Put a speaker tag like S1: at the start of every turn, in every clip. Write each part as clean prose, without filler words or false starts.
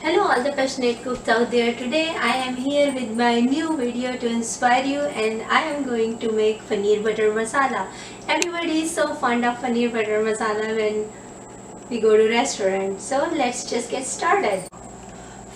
S1: Hello all the passionate cooks out there. Today I am here with my new video to inspire you, and I am going to make Paneer Butter Masala. Everybody is so fond of Paneer Butter Masala when we go to restaurant. So let's just get started.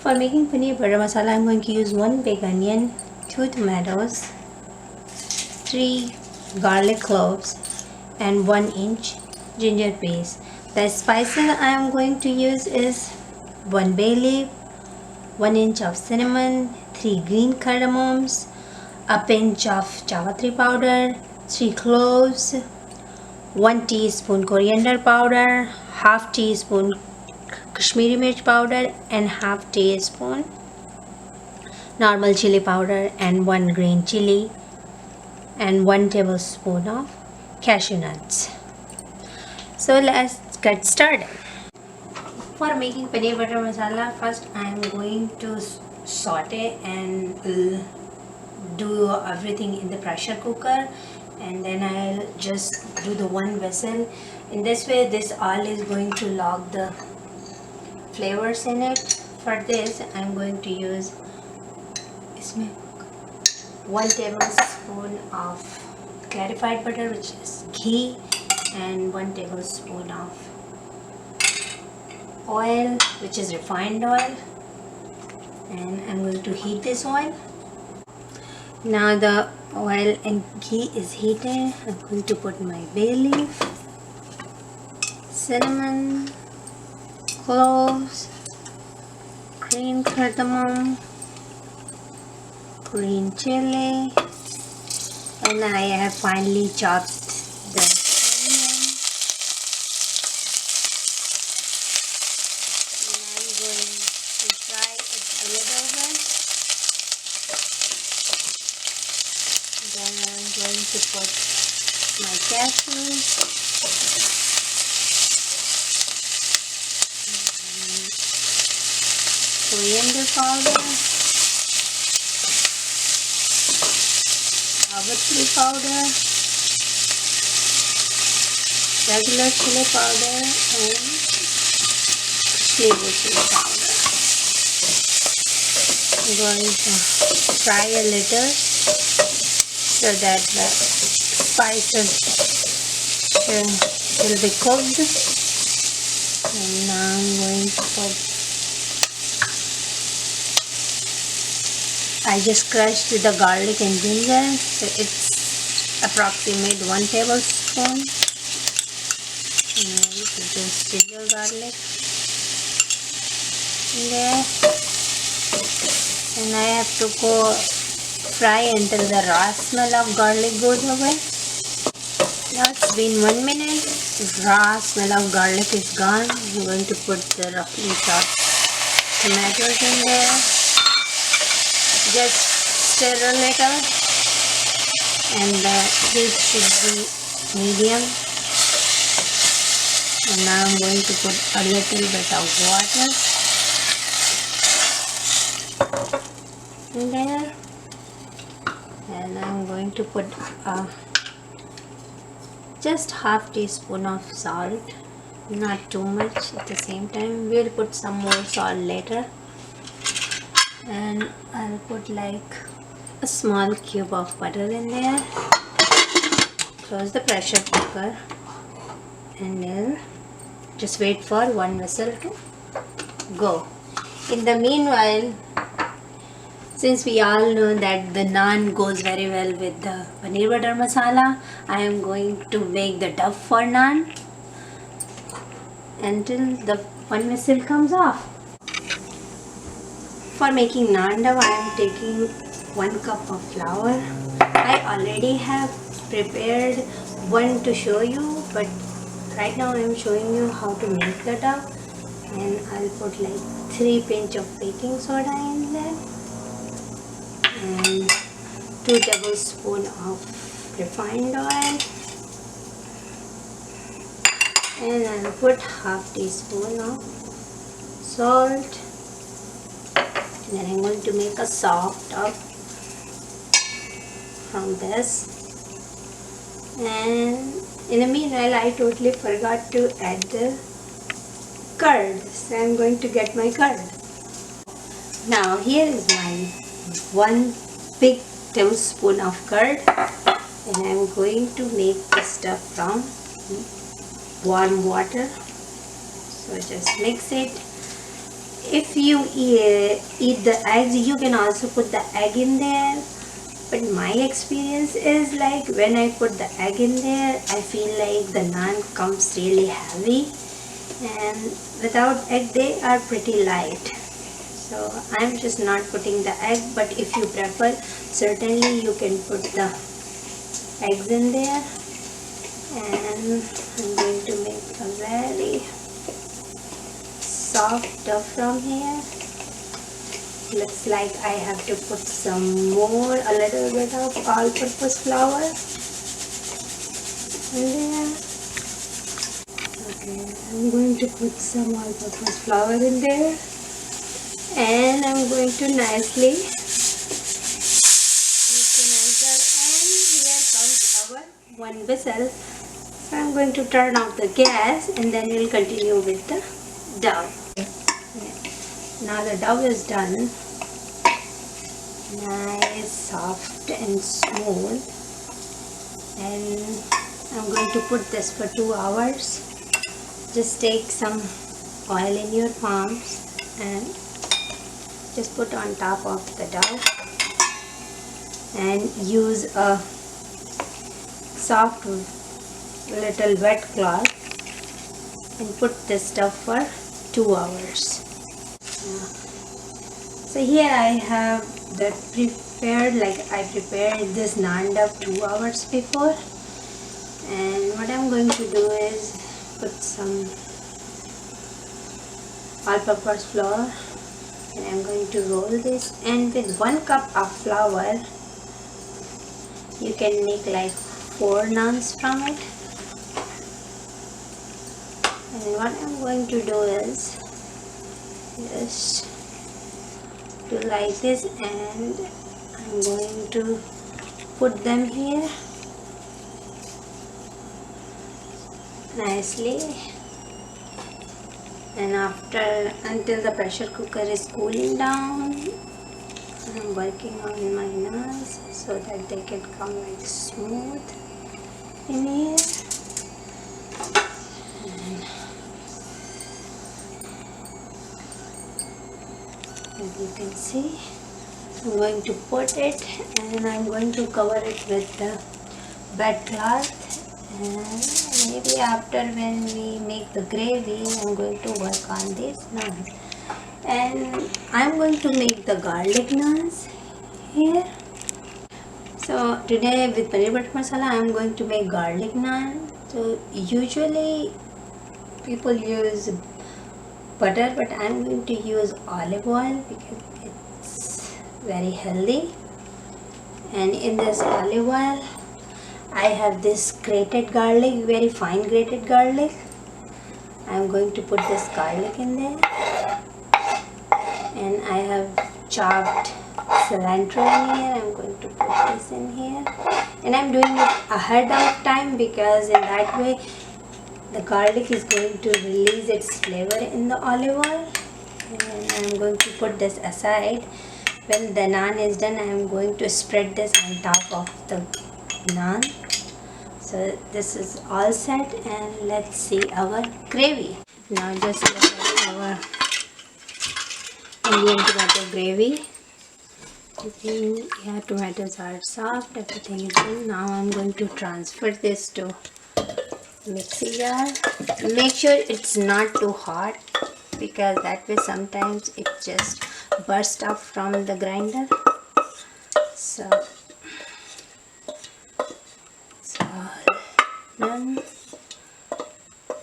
S1: For making Paneer Butter Masala, I am going to use 1 big onion, 2 tomatoes, 3 garlic cloves and 1 inch ginger paste. The spices I am going to use is 1 bay leaf, 1 inch of cinnamon, 3 green cardamoms, a pinch of jaggery powder, 3 cloves, 1 teaspoon coriander powder, half teaspoon Kashmiri mirch powder and half teaspoon normal chili powder and 1 green chili and 1 tablespoon of cashew nuts. So let's get started. For making paneer butter masala, first I am going to saute and do everything in the pressure cooker, and then I'll just do the 1 whistle. In this way this oil is going to lock the flavors in it. For this I'm going to use 1 tablespoon of clarified butter, which is ghee, and 1 tablespoon of oil, which is refined oil, and I'm going to heat this oil. Now the oil and ghee is heated. I'm going to put my bay leaf, cinnamon, cloves, green cardamom, green chili, and I have finely chopped the onion. I'm going to fry it a little bit. Then I'm going to put my cashews, coriander powder, jaggery powder, regular chili powder, and Kashmiri chili powder. I'm going to fry a little so that the spices will be cooked. And now I'm going to put, I just crushed the garlic and ginger, so it's approximate 1 tablespoon. And you can just ginger garlic in there, and I have to go fry until the raw smell of garlic goes away. Now it's been 1 minute. The raw smell of garlic is gone. I'm going to put the roughly chopped tomatoes in there. Just stir a little, and the heat should be medium. And now I'm going to put a little bit of water in there, and I'm going to put just half teaspoon of salt, not too much at the same time. We'll put some more salt later. And I'll put like a small cube of butter in there. Close the pressure cooker, and then just wait for 1 whistle to go. In the meanwhile, since we all know that the naan goes very well with the paneer butter masala, I am going to make the dough for naan until the 1 whistle comes off. For making naan dough, I am taking 1 cup of flour. I already have prepared one to show you, but right now I am showing you how to make the dough. And I'll put like 3 pinch of baking soda in there, and 2 tablespoons of refined oil, and I'll put half teaspoon of salt. Then I'm going to make a soft dough from this. And in the meanwhile, I totally forgot to add the curd, so I'm going to get my curd. Now here is my 1 big tablespoon of curd, and I'm going to make the stuff from warm water. So just mix it. If you eat the eggs, you can also put the egg in there. But my experience is like when I put the egg in there, I feel like the naan comes really heavy, and without egg they are pretty light. So I'm just not putting the egg, but if you prefer, certainly you can put the eggs in there. And I'm going to make a very soft dough from here. Looks like I have to put some more, a little bit of all-purpose flour in there. Okay, I'm going to put some all-purpose flour in there, and I'm going to nicely mix it. And here comes our 1 whistle. So I'm going to turn off the gas, and then we'll continue with the dough. Now the dough is done, nice, soft and smooth, and I'm going to put this for 2 hours. Just take some oil in your palms and just put on top of the dough, and use a soft little wet cloth and put this stuff for 2 hours. So here I have that prepared, like I prepared this naan dough 2 hours before, and what I'm going to do is put some all-purpose flour, and I'm going to roll this, and with 1 cup of flour you can make like 4 naans from it. And what I'm going to do is just do like this, and I'm going to put them here nicely, and until the pressure cooker is cooling down, I'm working on my naans so that they can come like smooth in here. As you can see, I'm going to put it, and I'm going to cover it with the wet cloth, and maybe after when we make the gravy, I'm going to work on this naan. And I'm going to make the garlic naans here. So today with Paneer Butter Masala, I'm going to make garlic naan. So usually people use butter, but I'm going to use olive oil because it's very healthy. And in this olive oil I have this grated garlic, very fine grated garlic. I'm going to put this garlic in there, and I have chopped cilantro in here. I'm going to put this in here, and I'm doing it ahead of time because in that way the garlic is going to release its flavor in the olive oil. And I'm going to put this aside. When the naan is done, I'm going to spread this on top of the naan. So this is all set, and let's see our gravy. Now just look at our Indian tomato gravy. Yeah, tomatoes are soft, everything is done. Now I'm going to transfer this to mixie jar. Make sure it's not too hot because that way sometimes it just bursts up from the grinder. So it's all done,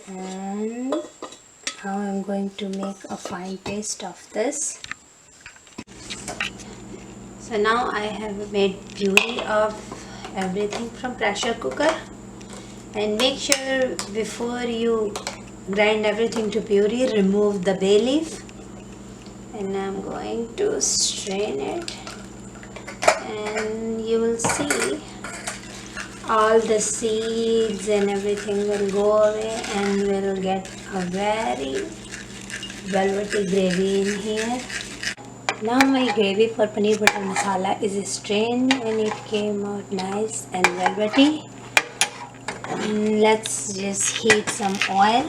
S1: and now I'm going to make a fine paste of this. So now I have made puree of everything from pressure cooker. And make sure before you grind everything to puree, remove the bay leaf. And I'm going to strain it, and you will see all the seeds and everything will go away, and we'll get a very velvety gravy in here. Now my gravy for paneer butter masala is strained and it came out nice and velvety. Let's just heat some oil.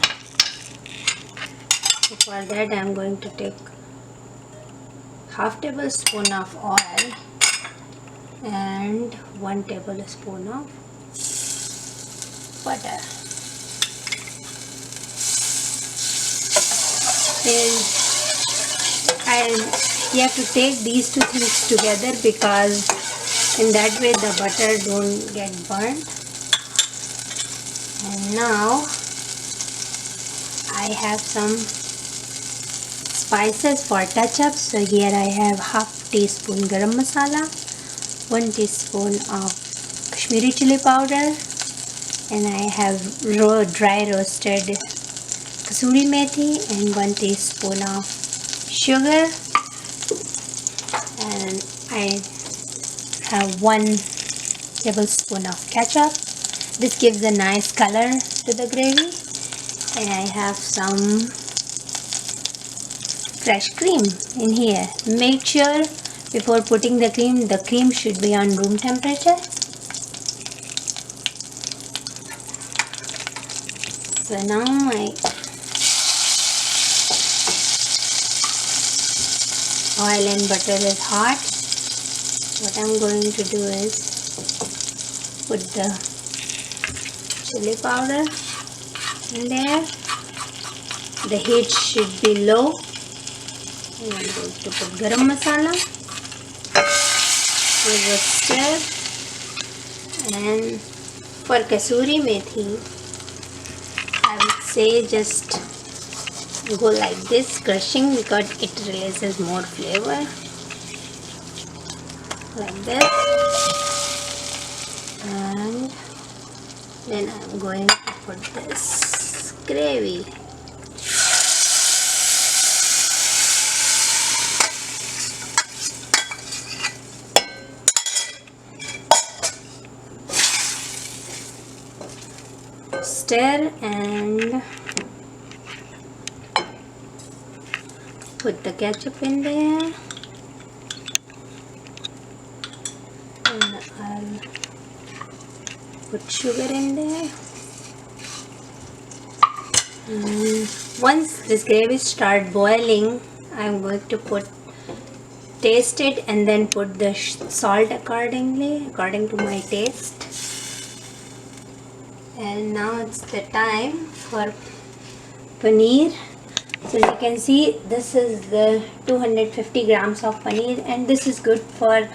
S1: For that I'm going to take half tablespoon of oil and 1 tablespoon of butter. You have to take these two things together because in that way the butter don't get burnt. And now I have some spices for touch up. So here I have half teaspoon garam masala, 1 teaspoon of Kashmiri chili powder, and I have dry roasted kasuri methi and 1 teaspoon of sugar, and I have 1 tablespoon of ketchup. This gives a nice color to the gravy. And I have some fresh cream in here. Make sure before putting the cream should be on room temperature. So now my oil and butter is hot. What I'm going to do is put the chili powder in there. The heat should be low. And I'm going to put garam masala. Give a stir. And for kasuri methi, I would say just go like this, crushing, because it releases more flavor. Like this. And then I'm going to put this gravy. Stir and put the ketchup in there. And I'll put sugar in there. Once this gravy start boiling, I'm going to taste it and then put the salt according to my taste. And now it's the time for paneer. So you can see this is the 250 grams of paneer, and this is good for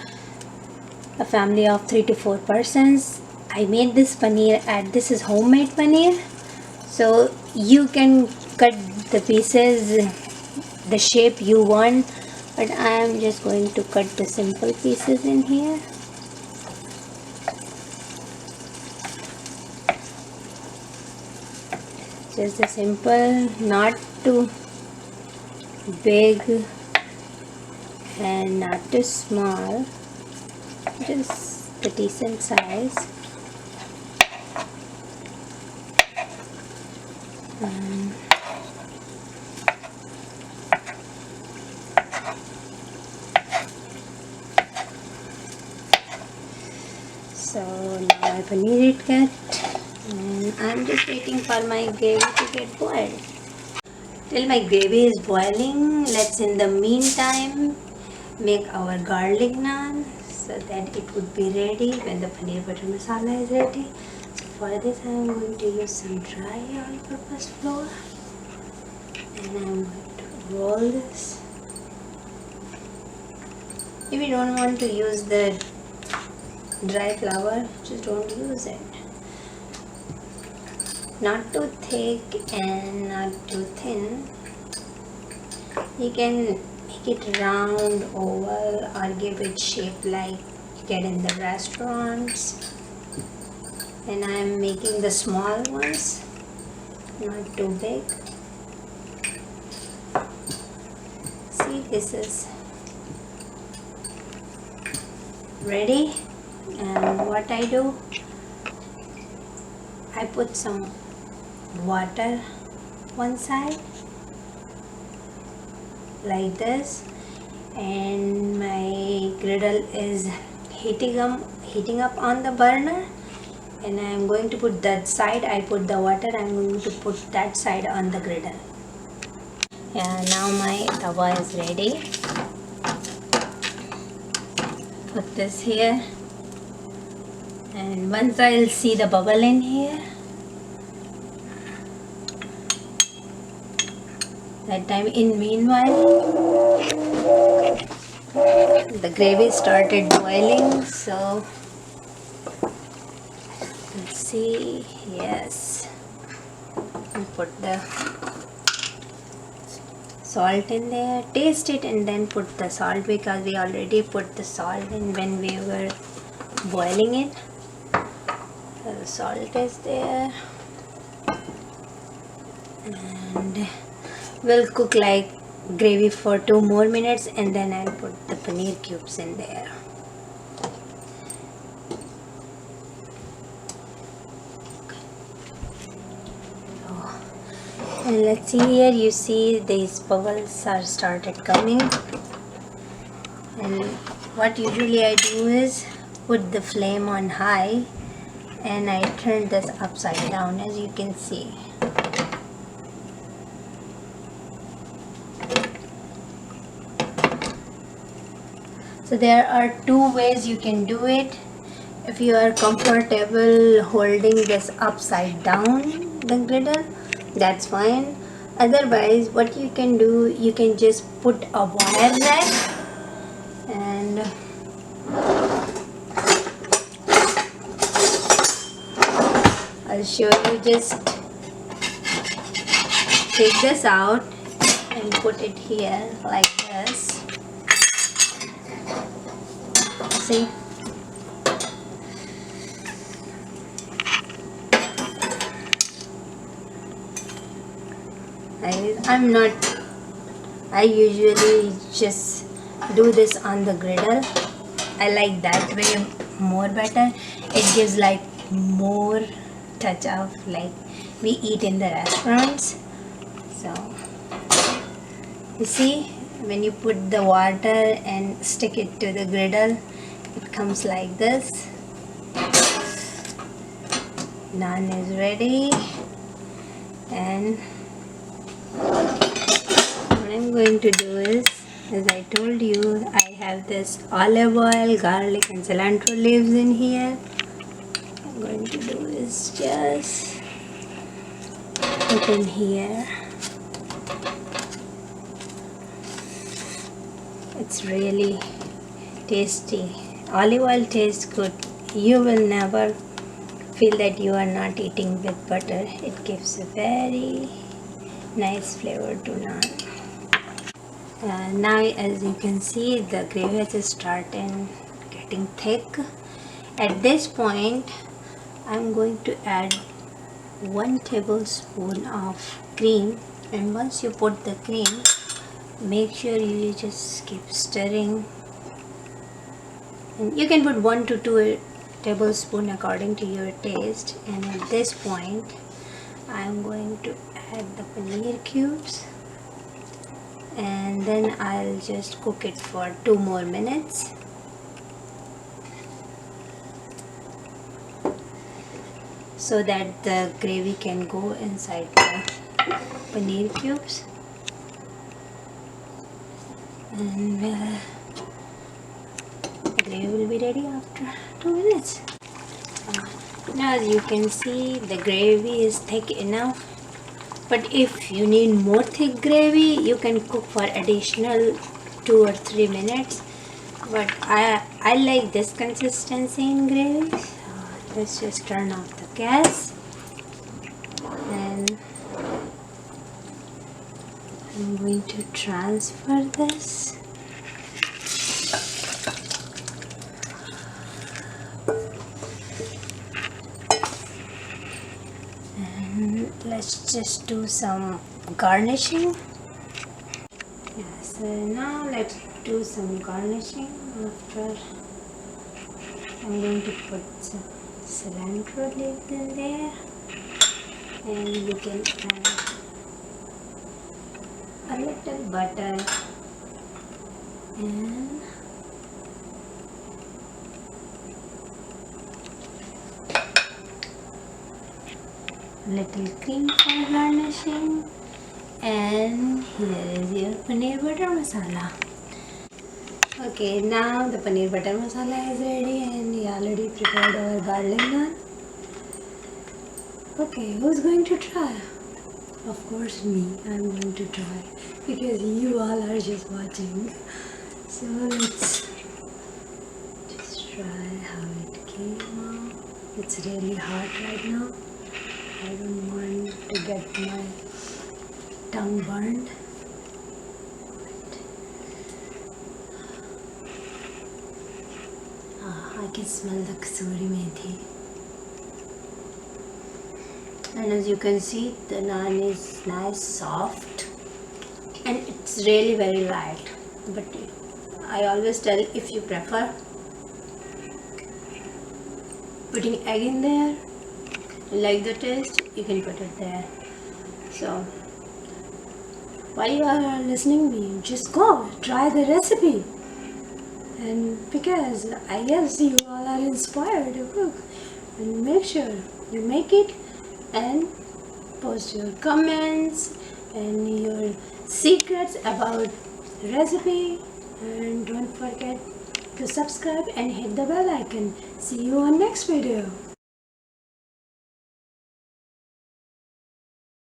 S1: a family of 3 to 4 persons. I made this paneer this is homemade paneer, so you can cut the pieces the shape you want, but I am just going to cut the simple pieces in here. Just a simple, not too big and not too small, just the decent size. So now my paneer is cut. And I'm just waiting for my gravy to get boiled. Till my gravy is boiling, let's in the meantime make our garlic naan so that it would be ready when the paneer butter masala is ready. So for this I am going to use some dry all-purpose flour, and I am going to roll this. If you don't want to use the dry flour, just don't use it. Not too thick and not too thin. You can make it round, oval, or give it shape like you get in the restaurants. And I am making the small ones, not too big. See, this is ready. And what I do, I put some water one side like this, and my griddle is heating up on the burner, and I'm going to put that side. I put the water, I'm going to put that side on the griddle. Yeah, now my tawa is ready. Put this here, and once I'll see the bubble in here, that time in meanwhile the gravy started boiling. So let's see. Yes, and put the salt in there, taste it, and then put the salt, because we already put the salt in when we were boiling it. So the salt is there, and we'll cook like gravy for 2 more minutes, and then I'll put the paneer cubes in there. And let's see here, you see these bubbles are started coming, and what usually I do is put the flame on high and I turn this upside down, as you can see. So there are 2 ways you can do it. If you are comfortable holding this upside down, the griddle, that's fine. Otherwise, what you can do, you can just put a wire rack, and I'll show you. Just take this out and put it here like this. See? I usually just do this on the griddle. I like that way more better. It gives like more touch of like we eat in the restaurants. So you see, when you put the water and stick it to the griddle, it comes like this. Naan is ready, and what I'm going to do is, as I told you, I have this olive oil, garlic and cilantro leaves in here. What I'm going to do is just put in here. It's really tasty. Olive oil tastes good. You will never feel that you are not eating with butter. It gives a very nice flavor to naan. Now, as you can see, the gravy has started getting thick. At this point, I'm going to add 1 tablespoon of cream, and once you put the cream, make sure you just keep stirring, and you can put 1 to 2 tablespoons according to your taste. And at this point, I'm going to add the paneer cubes, and then I'll just cook it for 2 more minutes. So that the gravy can go inside the paneer cubes, and the gravy will be ready after 2 minutes. Now, as you can see, the gravy is thick enough, but if you need more thick gravy, you can cook for additional 2 or 3 minutes, but I like this consistency in gravy. So let's just turn off the gas, and I'm going to transfer this. And let's just do some garnishing. Yeah, so now let's do some garnishing. After, I'm going to put some cilantro leaves in there, and you can add a little butter and little cream for garnishing, and here is your paneer butter masala. Okay, now the paneer butter masala is ready and we already prepared our garlic naan. Okay, who's going to try? Of course me, I'm going to try because you all are just watching. So let's just try how it came out. It's really hot right now. I don't want to get my tongue burned. I can smell the kasuri methi. And as you can see, the naan is nice, soft, and it's really very light. But I always tell, if you prefer putting egg in there, you like the taste, you can put it there. So while you are listening me, just go try the recipe. And because I guess you all are inspired to cook, and make sure you make it and post your comments and your secrets about the recipe, and don't forget to subscribe and hit the bell icon. See you on next video.